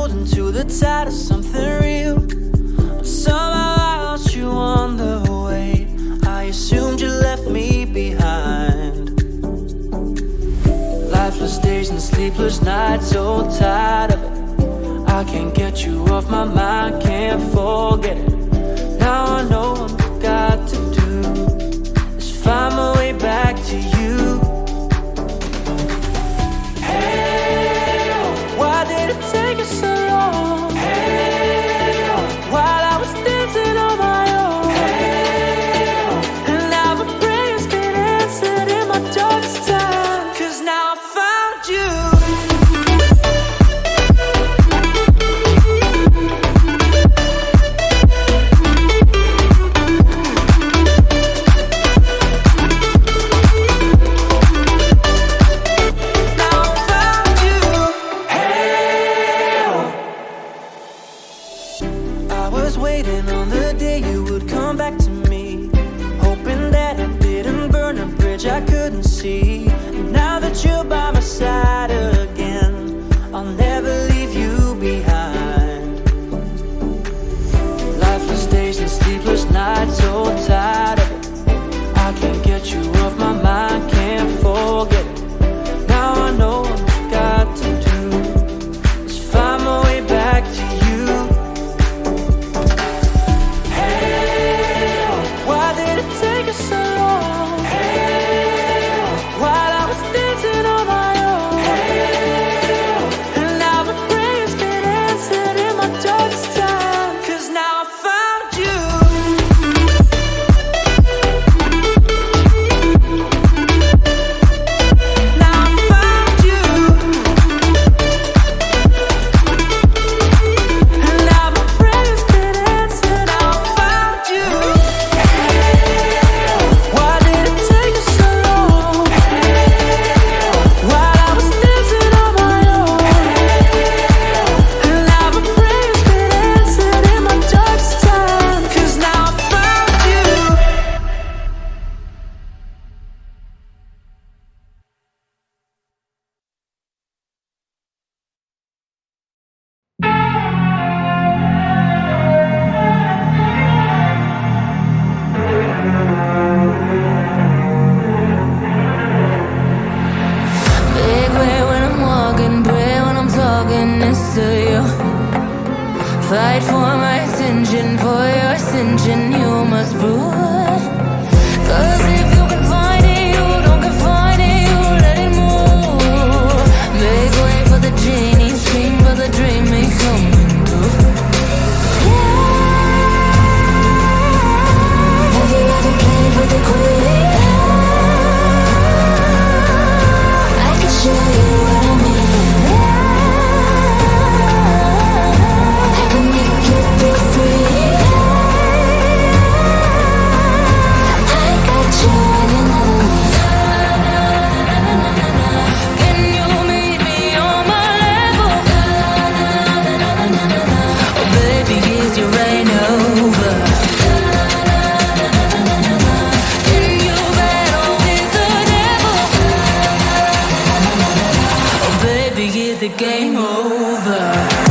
holding to the tide of something real. But somehow I lost you on the way. I assumed you left me behind. Lifeless days and sleepless nights, so tired of it. I can't get you off my mind, can't forget it. Now I know what I've got to do is find my way back to you. Hey, why did it take you so long? Hey, while I was dancing on my own. Hey, and now my prayers get answered in my darkest time. 'Cause now I found you. Waiting on the day you would come back to me, hoping that I didn't burn a bridge I couldn't see. And now that you're by my side again, I'll never leave you behind. Lifeless days and sleepless nights, so tired of it. I can't get you off my mind, can't forget it. Now I know what I've got to do is find my way back to you. Take us so long. Hey, while I was dancing on my own. Hey, and now my prayers get answered in my darkest time. 'Cause now I found you. Now I found you. And now my prayers get answered. Now I found you. Fight for my attention, for your ascension, you must rule. 'Cause if you can find it, you don't confine it, you let it move. Make way for the genie, scream for the dream, may come true. Have you ever played with the queen? I can show you what I mean. Game over.